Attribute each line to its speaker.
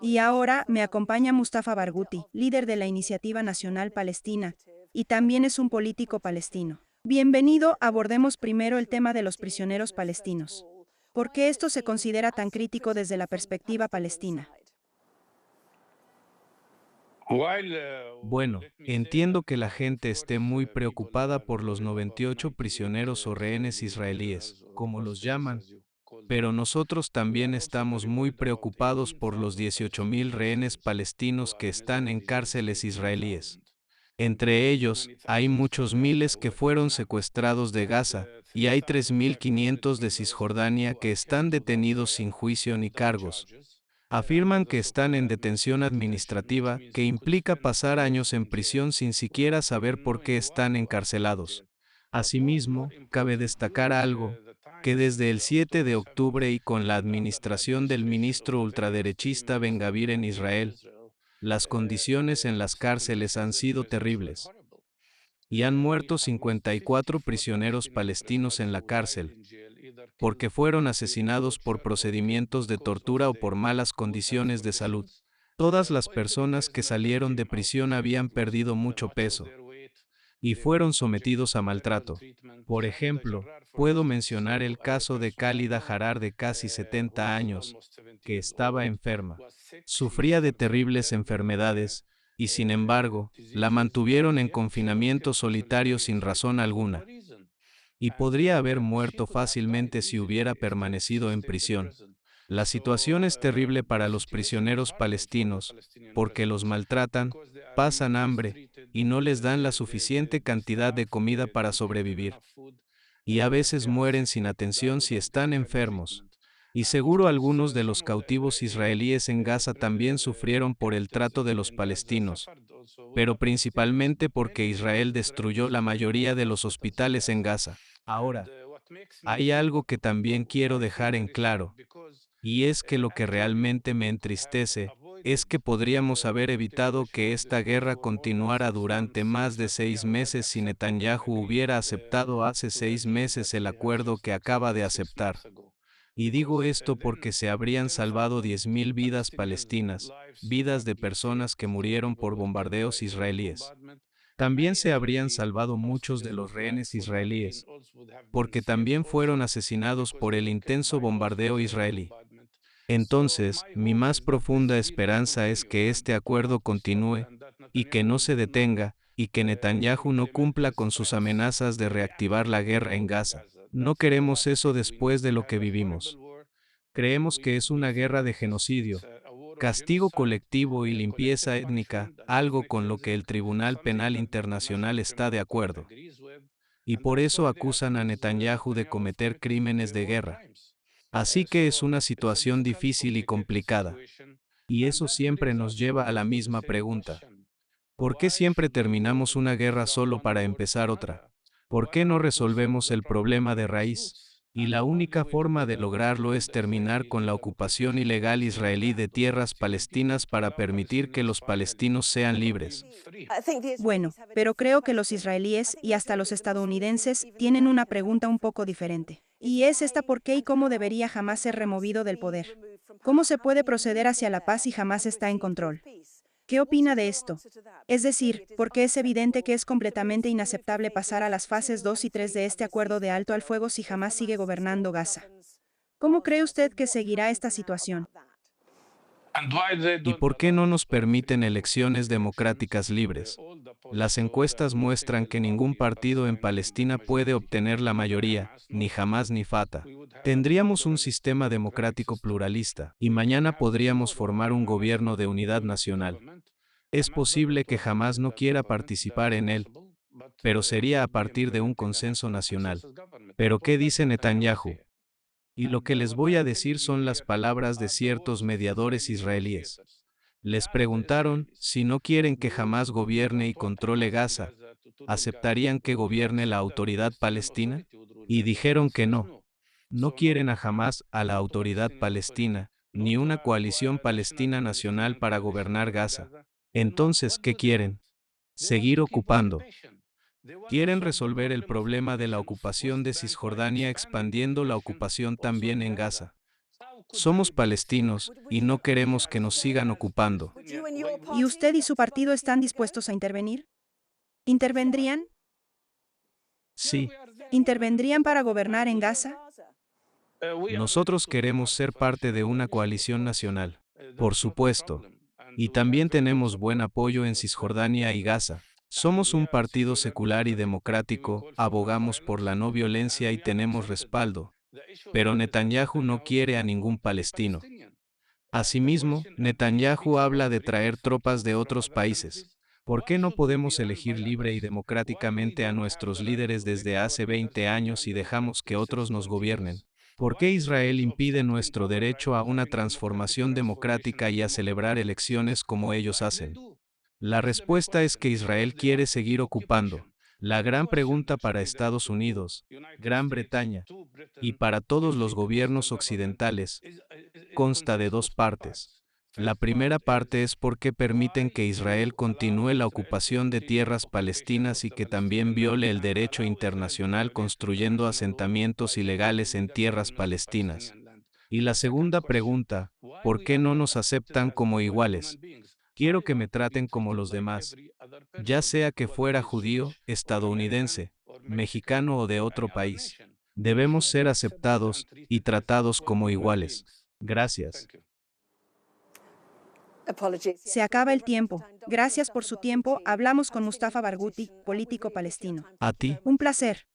Speaker 1: Y ahora me acompaña Mustafa Barghouti, líder de la Iniciativa Nacional Palestina, y también es un político palestino. Bienvenido, abordemos primero el tema de los prisioneros palestinos. ¿Por qué esto se considera tan crítico desde la perspectiva palestina?
Speaker 2: Bueno, entiendo que la gente esté muy preocupada por los 98 prisioneros o rehenes israelíes, como los llaman, pero nosotros también estamos muy preocupados por los 18.000 rehenes palestinos que están en cárceles israelíes. Entre ellos, hay muchos miles que fueron secuestrados de Gaza, y hay 3.500 de Cisjordania que están detenidos sin juicio ni cargos. Afirman que están en detención administrativa, que implica pasar años en prisión sin siquiera saber por qué están encarcelados. Asimismo, cabe destacar algo, que desde el 7 de octubre y con la administración del ministro ultraderechista Ben Gvir en Israel, las condiciones en las cárceles han sido terribles. Y han muerto 54 prisioneros palestinos en la cárcel, porque fueron asesinados por procedimientos de tortura o por malas condiciones de salud. Todas las personas que salieron de prisión habían perdido mucho peso y fueron sometidos a maltrato. Por ejemplo, puedo mencionar el caso de Khalida Harar de casi 70 años, que estaba enferma. Sufría de terribles enfermedades, y sin embargo, la mantuvieron en confinamiento solitario sin razón alguna, y podría haber muerto fácilmente si hubiera permanecido en prisión. La situación es terrible para los prisioneros palestinos, porque los maltratan, pasan hambre, y no les dan la suficiente cantidad de comida para sobrevivir. Y a veces mueren sin atención si están enfermos. Y seguro algunos de los cautivos israelíes en Gaza también sufrieron por el trato de los palestinos, pero principalmente porque Israel destruyó la mayoría de los hospitales en Gaza. Ahora, hay algo que también quiero dejar en claro, y es que lo que realmente me entristece es que podríamos haber evitado que esta guerra continuara durante más de 6 meses si Netanyahu hubiera aceptado hace 6 meses el acuerdo que acaba de aceptar. Y digo esto porque se habrían salvado 10.000 vidas palestinas, vidas de personas que murieron por bombardeos israelíes. También se habrían salvado muchos de los rehenes israelíes, porque también fueron asesinados por el intenso bombardeo israelí. Entonces, mi más profunda esperanza es que este acuerdo continúe, y que no se detenga, y que Netanyahu no cumpla con sus amenazas de reactivar la guerra en Gaza. No queremos eso después de lo que vivimos. Creemos que es una guerra de genocidio, castigo colectivo y limpieza étnica, algo con lo que el Tribunal Penal Internacional está de acuerdo. Y por eso acusan a Netanyahu de cometer crímenes de guerra. Así que es una situación difícil y complicada. Y eso siempre nos lleva a la misma pregunta. ¿Por qué siempre terminamos una guerra solo para empezar otra? ¿Por qué no resolvemos el problema de raíz? Y la única forma de lograrlo es terminar con la ocupación ilegal israelí de tierras palestinas para permitir que los palestinos sean libres.
Speaker 1: Bueno, pero creo que los israelíes y hasta los estadounidenses tienen una pregunta un poco diferente. Y es esta: ¿por qué y cómo debería jamás ser removido del poder? ¿Cómo se puede proceder hacia la paz si jamás está en control? ¿Qué opina de esto? Es decir, porque es evidente que es completamente inaceptable pasar a las fases 2 y 3 de este acuerdo de alto al fuego si jamás sigue gobernando Gaza. ¿Cómo cree usted que seguirá esta situación?
Speaker 2: ¿Y por qué no nos permiten elecciones democráticas libres? Las encuestas muestran que ningún partido en Palestina puede obtener la mayoría, ni Hamás ni Fatah. Tendríamos un sistema democrático pluralista, y mañana podríamos formar un gobierno de unidad nacional. Es posible que Hamás no quiera participar en él, pero sería a partir de un consenso nacional. ¿Pero qué dice Netanyahu? Y lo que les voy a decir son las palabras de ciertos mediadores israelíes. Les preguntaron, si no quieren que jamás gobierne y controle Gaza, ¿aceptarían que gobierne la autoridad palestina? Y dijeron que no. No quieren a Hamás, a la autoridad palestina, ni una coalición palestina nacional para gobernar Gaza. Entonces, ¿qué quieren? Seguir ocupando. Quieren resolver el problema de la ocupación de Cisjordania expandiendo la ocupación también en Gaza. Somos palestinos y no queremos que nos sigan ocupando.
Speaker 1: ¿Y usted y su partido están dispuestos a intervenir? ¿Intervendrían?
Speaker 2: Sí,
Speaker 1: ¿Intervendrían para gobernar en Gaza?
Speaker 2: nosotros queremos ser parte de una coalición nacional, por supuesto. Y también tenemos buen apoyo en Cisjordania y Gaza. Somos un partido secular y democrático, abogamos por la no violencia y tenemos respaldo. Pero Netanyahu no quiere a ningún palestino. Asimismo, Netanyahu habla de traer tropas de otros países. ¿Por qué no podemos elegir libre y democráticamente a nuestros líderes desde hace 20 años y dejamos que otros nos gobiernen? ¿Por qué Israel impide nuestro derecho a una transformación democrática y a celebrar elecciones como ellos hacen? La respuesta es que Israel quiere seguir ocupando. La gran pregunta para Estados Unidos, Gran Bretaña y para todos los gobiernos occidentales consta de dos partes. La primera parte es por qué permiten que Israel continúe la ocupación de tierras palestinas y que también viole el derecho internacional construyendo asentamientos ilegales en tierras palestinas. Y la segunda pregunta, ¿por qué no nos aceptan como iguales? Quiero que me traten como los demás, ya sea que fuera judío, estadounidense, mexicano o de otro país. Debemos ser aceptados y tratados como iguales. Gracias.
Speaker 1: Se acaba el tiempo. Gracias por su tiempo. Hablamos con Mustafa Barghouti, político palestino.
Speaker 2: A ti.
Speaker 1: Un placer.